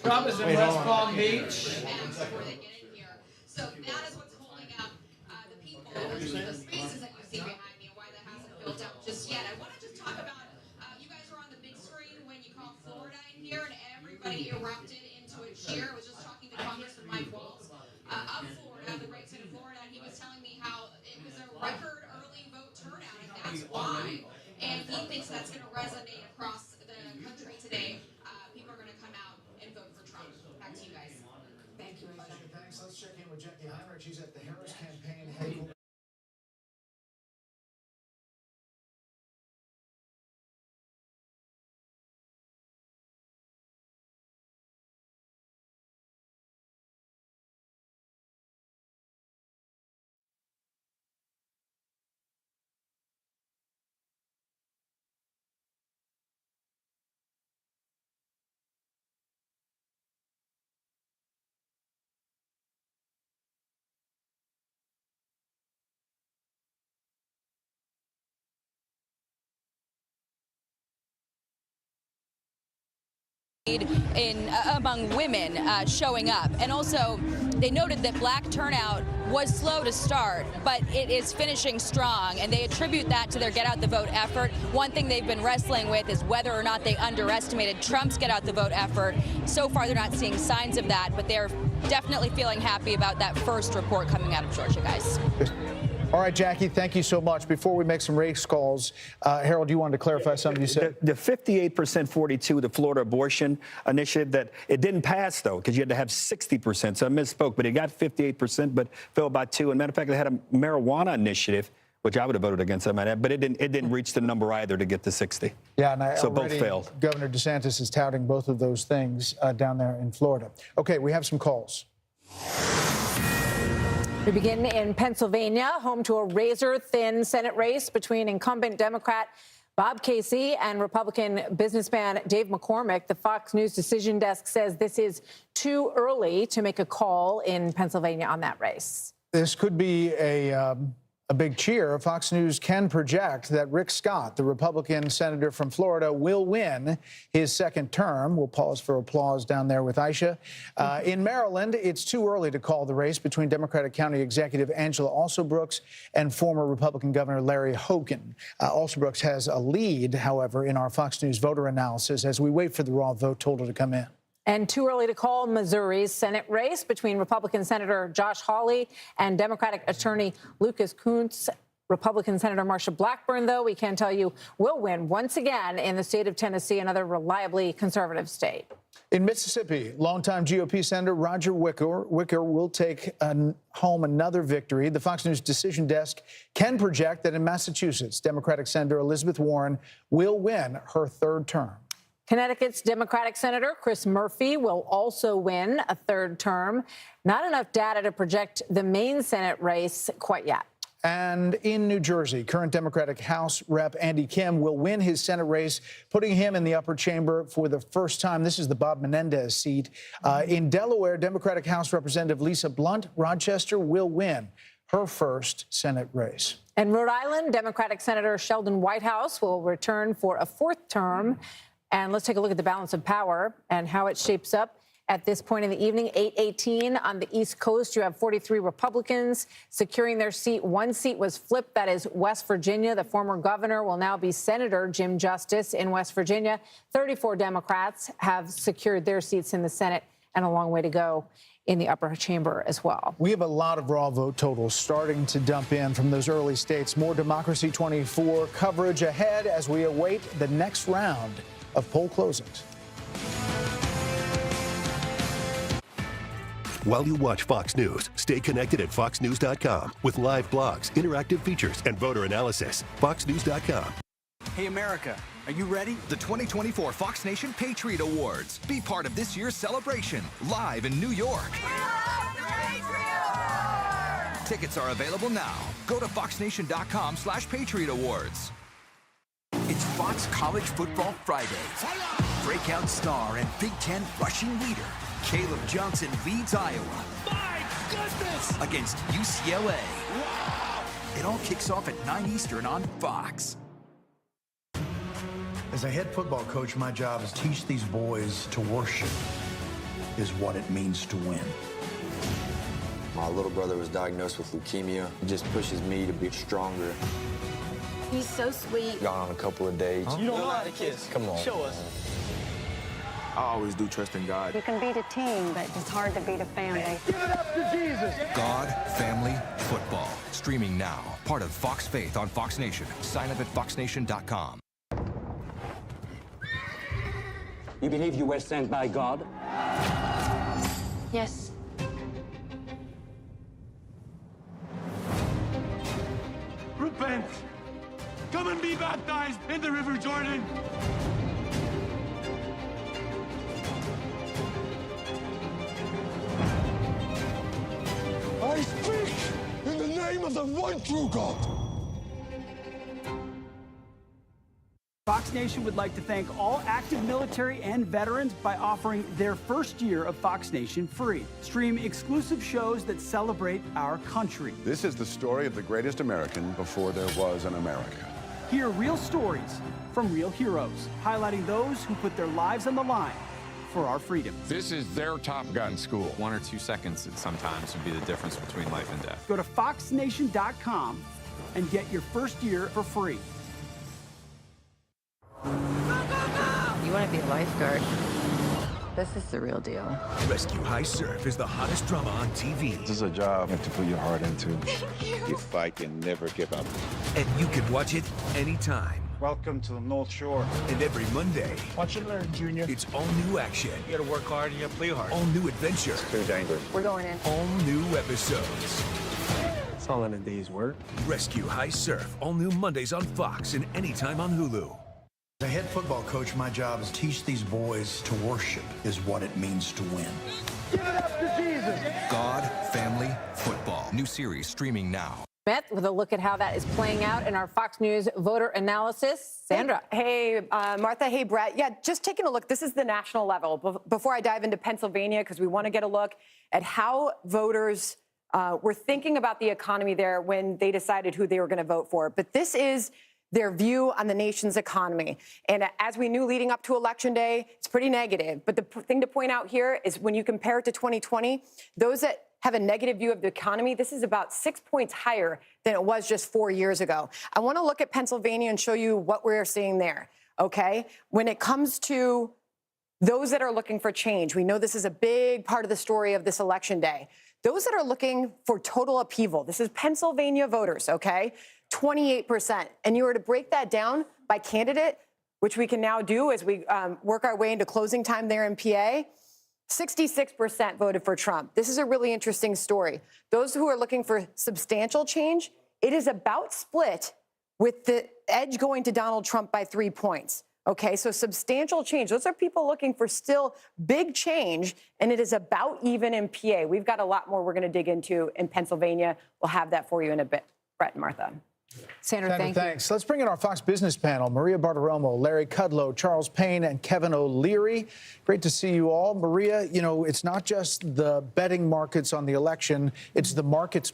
Trump is in West Palm Beach. So that is what's holding up the people, the spaces that you see behind me, and why that hasn't built up just yet. I want to just talk about, you guys were on the big screen when you called Florida in here, and everybody erupted into a cheer. I was just talking to Congressman Mike Waltz of Florida, the great state of Florida, and he was telling me how it was a record early vote turnout, and that's why. And he thinks that's going to resonate across the country today. People are going to come out and vote for Trump. Back to you guys. Thank you. Thanks. Let's check in with Jackie Heinrich. She's at the Harris campaign headquarters. Among women showing up. And also, they noted that black turnout was slow to start, but it is finishing strong, and they attribute that to their Get Out the Vote effort. One thing they've been wrestling with is whether or not they underestimated Trump's Get Out the Vote effort. So far, they're not seeing signs of that, but they're definitely feeling happy about that first report coming out of Georgia, guys. All right, Jackie, thank you so much. Before we make some race calls, Harold, you wanted to clarify something you said? The 58% 42, the Florida abortion initiative, that it didn't pass, though, because you had to have 60%. So I misspoke, but it got 58%, but fell by 2. And matter of fact, they had a marijuana initiative, which I would have voted against, but it didn't reach the number either to get to 60. Yeah, and so both failed. Governor DeSantis is touting both of those things down there in Florida. Okay, we have some calls. We begin in Pennsylvania, home to a razor-thin Senate race between incumbent Democrat Bob Casey and Republican businessman Dave McCormick. The Fox News decision desk says this is too early to make a call in Pennsylvania on that race. This could be a big cheer. Fox News can project that Rick Scott, the Republican senator from Florida, will win his second term. We'll pause for applause down there with Aisha. In Maryland, it's too early to call the race between Democratic County Executive Angela Alsobrooks and former Republican Governor Larry Hogan. Alsobrooks has a lead, however, in our Fox News voter analysis as we wait for the raw vote total to come in. And too early to call Missouri's Senate race between Republican Senator Josh Hawley and Democratic Attorney Lucas Kunce. Republican Senator Marsha Blackburn, though, we can tell you, will win once again in the state of Tennessee, another reliably conservative state. In Mississippi, longtime GOP Senator Roger Wicker will take home another victory. The Fox News decision desk can project that in Massachusetts, Democratic Senator Elizabeth Warren will win her third term. Connecticut's Democratic Senator Chris Murphy will also win a third term. Not enough data to project the main Senate race quite yet. And in New Jersey, current Democratic House Rep Andy Kim will win his Senate race, putting him in the upper chamber for the first time. This is the Bob Menendez seat. In Delaware, Democratic House Representative Lisa Blunt Rochester will win her first Senate race. In Rhode Island, Democratic Senator Sheldon Whitehouse will return for a fourth term. And let's take a look at the balance of power and how it shapes up at this point in the evening. 8:18 on the East Coast. You have 43 Republicans securing their seat. One seat was flipped. That is West Virginia. The former governor will now be Senator Jim Justice in West Virginia. 34 Democrats have secured their seats in the Senate, and a long way to go in the upper chamber as well. We have a lot of raw vote totals starting to dump in from those early states. More Democracy 24 coverage ahead as we await the next round of poll closings. While you watch Fox News, stay connected at foxnews.com with live blogs, interactive features, and voter analysis. foxnews.com. Hey, America, are you ready? The 2024 Fox Nation Patriot Awards. Be part of this year's celebration, live in New York. Tickets are available now. Go to foxnation.com/Patriot Awards. It's Fox College Football Friday. Breakout star and Big Ten rushing leader, Caleb Johnson leads Iowa. My goodness! Against UCLA. Wow! It all kicks off at 9 Eastern on Fox. As a head football coach, my job is to teach these boys to worship. is what it means to win. My little brother was diagnosed with leukemia. It just pushes me to be stronger. He's so sweet. Gone on a couple of dates. You don't know how to kiss. Come on. Show us. I always do trust in God. You can beat a team, but it's hard to beat a family. Give it up to Jesus. God, Family, Football. Streaming now. Part of Fox Faith on Fox Nation. Sign up at foxnation.com. You believe you were sent by God? Yes. Repent. Come and be baptized in the River Jordan. I speak in the name of the one true God. Fox Nation would like to thank all active military and veterans by offering their first year of Fox Nation free. Stream exclusive shows that celebrate our country. This is the story of the greatest American before there was an America. Hear real stories from real heroes, highlighting those who put their lives on the line for our freedom. This is their Top Gun school. 1 or 2 seconds sometimes would be the difference between life and death. Go to foxnation.com and get your first year for free. You want to be a lifeguard? This is the real deal. Rescue High Surf is the hottest drama on TV. This is a job you have to put your heart into. You fight and never give up. And you can watch it anytime. Welcome to the North Shore. And every Monday, Watch and learn, Junior. it's all new action. You gotta work hard and you gotta play hard. All new adventure. Too dangerous. We're going in. All new episodes. It's all in a day's work. Rescue High Surf. All new Mondays on Fox and anytime on Hulu. As a head football coach, my job is to teach these boys to worship is what it means to win. Give it up to Jesus. God, Family, Football. New series streaming now. Met with a look at how that is playing out in our Fox News voter analysis. Sandra. Hey, Martha. Hey, Brett. Yeah, just taking a look. This is the national level. Before I dive into Pennsylvania, because we want to get a look at how voters were thinking about the economy there when they decided who they were going to vote for. But this is their view on the nation's economy. And as we knew leading up to Election Day, it's pretty negative. But the thing to point out here is when you compare it to 2020, those that have a negative view of the economy, this is about 6 points higher than it was just 4 years ago. I want to look at Pennsylvania and show you what we're seeing there, okay? When it comes to those that are looking for change, we know this is a big part of the story of this Election Day. Those that are looking for total upheaval, this is Pennsylvania voters, okay? 28%. And you were to break that down by candidate, which we can now do as we work our way into closing time there in PA, 66% voted for Trump. This is a really interesting story. Those who are looking for substantial change, it is about split with the edge going to Donald Trump by 3 points. Okay, so substantial change. Those are people looking for still big change, and it is about even in PA. We've got a lot more we're going to dig into in Pennsylvania. We'll have that for you in a bit. Brett and Martha. Sandra, thanks. Let's bring in our Fox Business panel. Maria Bartiromo, Larry Kudlow, Charles Payne, and Kevin O'Leary. Great to see you all. Maria, you know, it's not just the betting markets on the election, it's the markets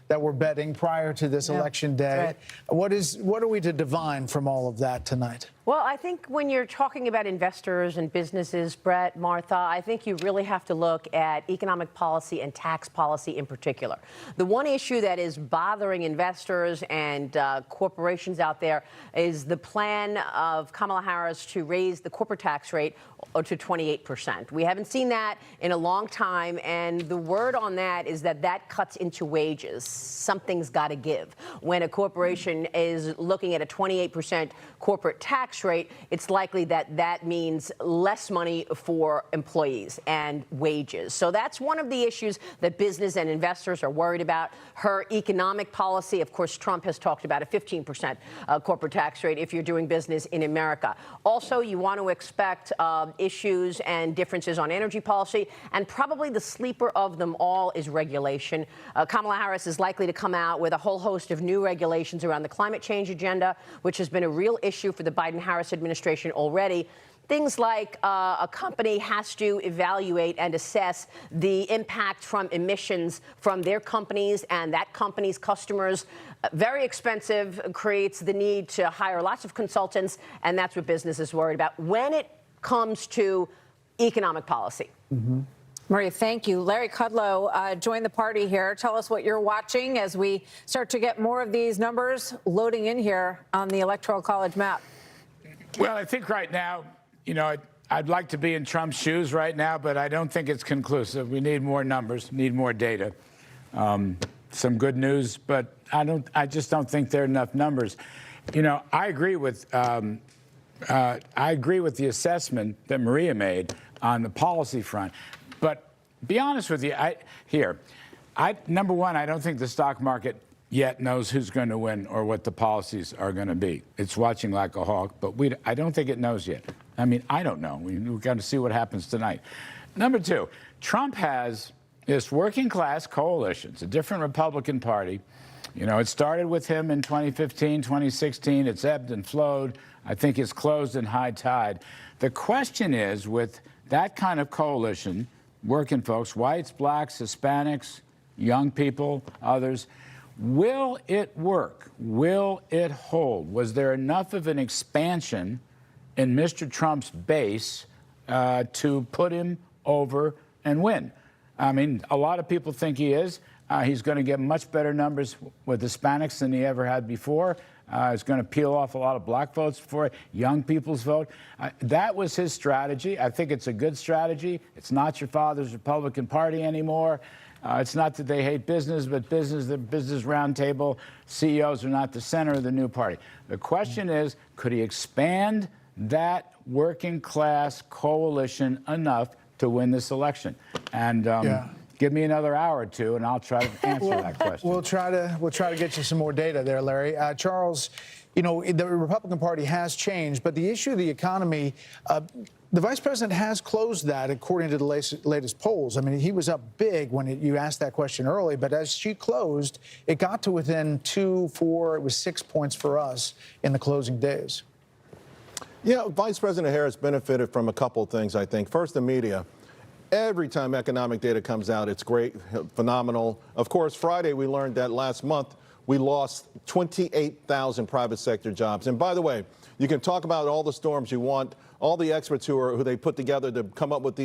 that were betting prior to this election day. Right. What are we to divine from all of that tonight? Well, I think when you're talking about investors and businesses, Brett, Martha, I think you really have to look at economic policy and tax policy in particular. The one issue that is bothering investors and corporations out there is the plan of Kamala Harris to raise the corporate tax rate to 28%. We haven't seen that in a long time, and the word on that is that that cuts into wages. Something's got to give. When a corporation is looking at a 28% corporate tax rate, it's likely that that means less money for employees and wages. So that's one of the issues that business and investors are worried about. Her economic policy, of course, Trump has talked about a 15% corporate tax rate if you're doing business in America. Also, you want to expect issues and differences on energy policy, and probably the sleeper of them all is regulation. Kamala Harris is likely to come out with a whole host of new regulations around the climate change agenda, which has been a real issue for the Biden-Harris administration already. Things like a company has to evaluate and assess the impact from emissions from their companies and that company's customers. Very expensive, creates the need to hire lots of consultants, and that's what business is worried about. When it comes to economic policy. Maria, thank you. Larry Kudlow joined the party here. Tell us what you're watching as we start to get more of these numbers loading in here on the Electoral College map. Well, I think right now, you know, I'd like to be in Trump's shoes right now, but I don't think it's conclusive. We need more numbers, need more data. Some good news, but I just don't think there are enough numbers. You know, I agree with the assessment that Maria made on the policy front. But be honest with you, number one, I don't think the stock market yet knows who's going to win or what the policies are going to be. It's watching like a hawk, but I don't think it knows yet. I mean, I don't know. We've got to see what happens tonight. Number two, Trump has this working class coalition. It's a different Republican Party. You know, it started with him in 2015, 2016. It's ebbed and flowed. I think it's closed in high tide. The question is, with that kind of coalition, working folks, whites, blacks, Hispanics, young people, others, will it work? Will it hold? Was there enough of an expansion in Mr. Trump's base to put him over and win? I mean, a lot of people think he is. He's going to get much better numbers with Hispanics than he ever had before. He's going to peel off a lot of black votes for it, young people's vote. That was his strategy. I think it's a good strategy. It's not your father's Republican Party anymore. It's not that they hate business, but the business roundtable CEOs are not the center of the new party. The question is, could he expand that working class coalition enough to win this election? And give me another hour or two, and I'll try to answer that question. We'll try to get you some more data there, Larry. Charles, you know, the Republican Party has changed, but the issue of the economy, the vice president has closed that according to the latest polls. I mean, he was up big when you asked that question early, but as she closed, it got to within 2, 4, it was 6 points for us in the closing days. Yeah, Vice President Harris benefited from a couple of things, I think. First, the media. Every time economic data comes out, it's great, phenomenal. Of course, Friday, we learned that last month we lost 28,000 private sector jobs. And by the way, you can talk about all the storms you want, all the experts who they put together to come up with these